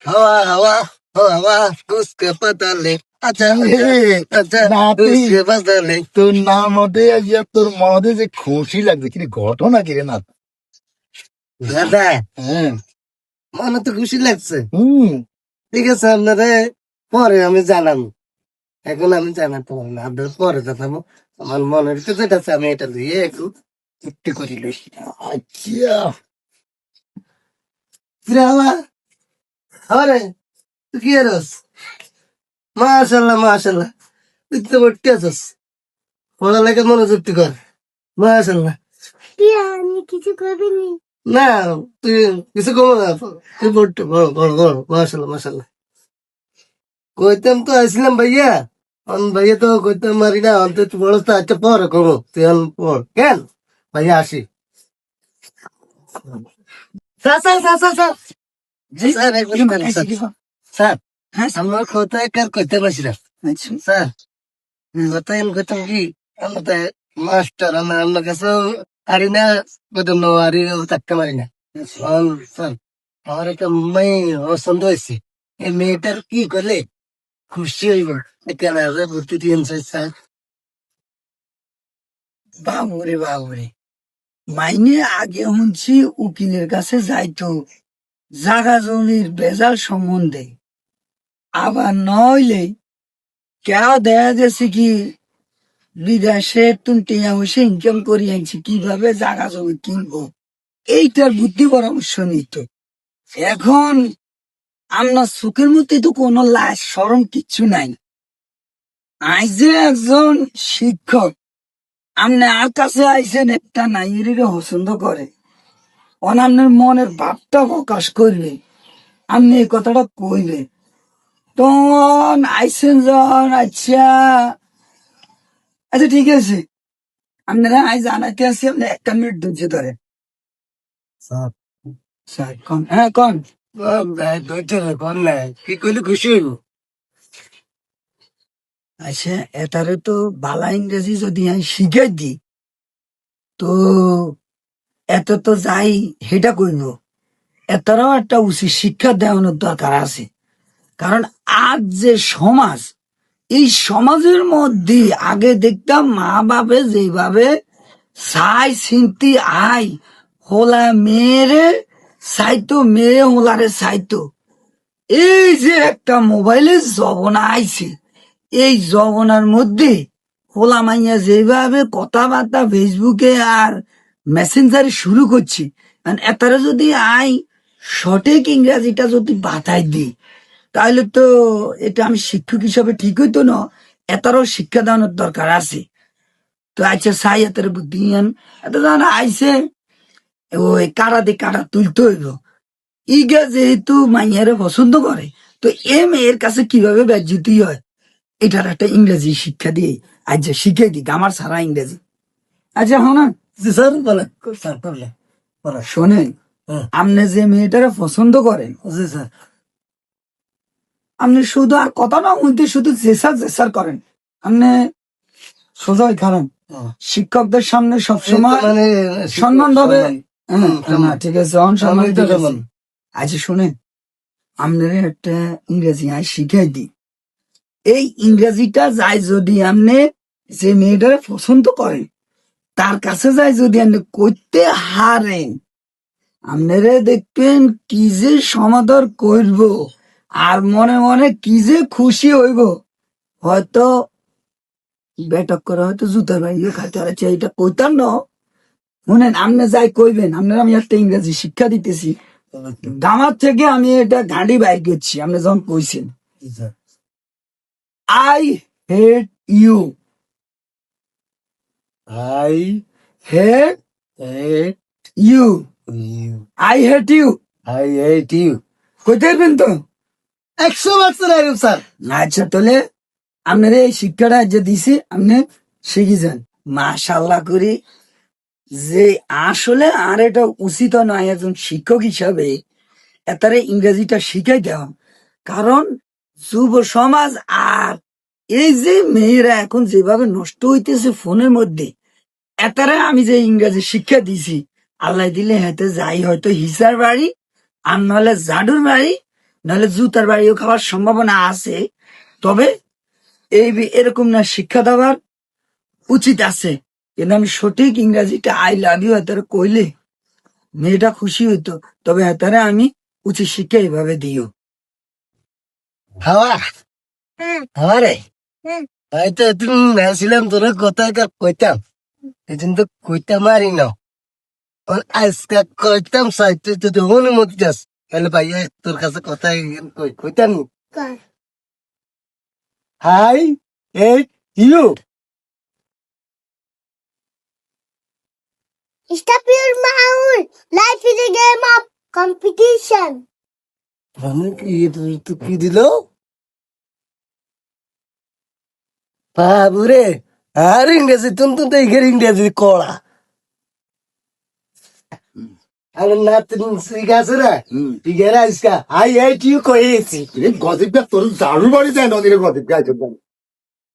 हवा हवा हवा उसके बदले আচ্ছা আচ্ছা নাতি उसके बदले তোর নাম মতে আইয়া তোর মনে যে খুশি লাগবে কিন্তু ঘটনা কি রে না? দাদা হ্যাঁ। মনে তো খুশি লাগছে। হুম। ঠিক আছে আপনারে পরে আমি জানাবো, এখন আমি জানাতে পারবো না, আপনার পরে জানাবো। আমার মনের ভিতরে যেটা আছে আমি এটা দিয়ে একটু একটু করি লই। আচ্ছা। ফিরে হওয়া আরে তুই কি এরস? মাশাল্লাহ মাশাল্লাহ, তুই তো ভর্তি আছিস, পড়ালেখা মনোযোগ তুই কর। মাশাল্লাহ। আমি কিছু করবিনি না, তুই কিছু করবো না, তুই পড়তে বড় বড় বড়। মাশাল্লাহ মাশাল্লাহ। কইতাম তো আসলাম ভাইয়া, ভাইয়া তো কইতাম মারি না অন্তত বড় তো। আচ্ছা পরে করবো, তুই পড় কেন ভাইয়া আসি। Sir sir sir sir sir জি স্যার একবার কি স্যার, মানাইছি কি? স্যার হ্যাঁ আমার কথা আর কইতে পারছি না আচ্ছা। স্যার। কথা আমি কইতাম কি, আমরা তো মাস্টার, আমরা আপনার কাছে পারি না, কইতাম না আরি চাক্কা মারি না। স্যার আমার একটা মেয়ে পছন্দ হয়েছে, এই মেয়েটার কি করলে খুশি হইব কেন ভর্তি দিয়েন স্যার। বাবুরে বাবুরে, মাইনে আগে শুনছি উকিলের কাছে যাইতো জাগা জমির বেজাল সম্বন্ধে, আবার নইলে কেউ দেখা গেছে কি বিদেশে তুমি টিয়া বসে ইনকাম করি আনছি কিভাবে জাগা জমি কিনবো, এইটার বুদ্ধি পরামর্শ নিত। এখন আপনার চোখের মধ্যে তো কোনো লাজ সরম কিচ্ছু নাই। আজ যে একজন শিক্ষক আপনি আর কাছে আইসেন একটা নাইয়ের পছন্দ করে, অনামনের মনের ভাবটা প্রকাশ করবে, আপনি এই কথাটা কইবে তখন আইসেন যখন। আচ্ছা আচ্ছা ঠিক আছে, আপনারা আজ জানাতে আসি, আপনি একটা মিনিট ধৈর্য ধরেন। স্যার স্যার কন, হ্যাঁ কন। ধৈর্য কর নাই, কি করলে খুশি হইব? আচ্ছা এটারে তো বালা ইংরেজি যদি আমি শিখাই দিই তো এত তো যাই সেটা কইব, এটারও একটা উচিত শিক্ষা দেওয়ানোর দরকার আছে। কারণ আজ যে সমাজ, এই সমাজের মধ্যে আগে দেখতাম মা বাপে যেভাবে সাই চিন্তি আই হোলা মেয়েরে সাইতো, মেয়ে হোলারে সাইতো, এই যে একটা মোবাইলের জবনা আইছে, এই জবনার মধ্যে হোলা মাইয়া যেভাবে কথাবার্তা ফেসবুকে আর মেসেঞ্জারে শুরু করছি, এতারা যদি আই সঠিক ইংরেজিটা যদি বাতাই দিই তাহলে তো এটা আমি শিক্ষক হিসাবে ঠিক হইতো না, এটারও শিক্ষা দেওয়ানোর দরকার আছে। তো আচ্ছা সাই এটার বুদ্ধি এটা জানা আইসে ওই কারা দিয়ে কারা তুলতে হইব, ইগা যেহেতু মাইয়ারে পছন্দ করে তো এ মেয়ের কাছে কিভাবে ব্যাজ্যুতি হয় এটার একটা ইংরেজি শিক্ষা দিয়ে আজ শিখে দিক আমার সারা ইংরেজি। আচ্ছা হো না জি স্যার বলে স্যার করলে বলে। শোনেন, হ্যাঁ আপনি যে মেয়েটারে পছন্দ করেন জি স্যার। আপনি শুধু আর কথা না মধ্যে শুধু জেসার জেসার করেন, আপনি সোজা খারান শিক্ষকদের সামনে সবসময় মানে সম্মান হবে। হুম, না ঠিক আছে অন সম্মান আমি তো ঠিক আছে। কেমন আচ্ছা শুনেন, আপনার একটা ইংরেজি আয় শিখাই দিই, এই ইংরেজিটা যাই যদি আপনি যে মেয়েটারে পছন্দ করেন তার কাছে যাই যদি আপনি করতে হারেন, আপনারা দেখবেন কি যে সমাদর করব আর মনে মনে কি যে খুশি হইব, হয়তো বেটক করে হয়তো জুতার বাড়িও খাইতে পারছে। এটা কইতাম না, শুনেন আপনি যাই কইবেন, আপনার আমি একটা ইংরেজি শিক্ষা দিতেছি, দামার থেকে আমি এটা ঘাঁটি বাইর করছি। আপনি যখন কইছেন I hate you, I hate hate you, you, I hate you I hate you. কইতে পারবেন তো? 100% আইব স্যার। আচ্ছা তাহলে আপনার এই শিক্ষাটা যে দিছি আপনি শিখে যান। মাশাল্লাহ করি যে আসলে আর এটা উচিত নয় একজন শিক্ষক হিসাবে এতারে ইংরেজিটা শিখাই দেওয়া, কারণ যুব সমাজ আর এই যে মেয়েরা এখন যেভাবে নষ্ট হইতেছে ফোনের মধ্যে, এতারে আমি যে ইংরেজি শিক্ষা দিছি আল্লাহ দিলে হাতে যাই হয়তো হিসার বাড়ি আর নাহলে জাদুর বাড়ি নাহলে জুতার বাড়িও খাওয়ার সম্ভাবনা আছে। তবে এরকম না, শিক্ষা দেওয়ার উচিত আছে, কিন্তু আমি সঠিক ইংরাজিটা আই লাভ ইউ এতারে কইলে মেয়েটা খুশি হইতো। তবে এতারে আমি উচিত শিক্ষা এইভাবে দিও। হাওয়া হাওয়া রে, হয়তো তুমি নাছিলাম তোর কথায় কইতাম, এই জন্য তো কইতাম আরই না। আজকে কইতাম চাই তুই যদি অনুমতি দাস, তাহলে ভাইয়া তোর কাছে কথা কইতাম। হাই এই you Stop your mouth. Life is a game of competition. মানে কি তুই কি দিল বাবুরে? আর ইংরেজি তুমি তো ইংরেজি কড়া আর না ঠিক আছে রে, ঠিক আছে আজকা আই এই টিউ কইছি গদিব তোর দারু বাড়ি যায় নদীর গদিব গাইছো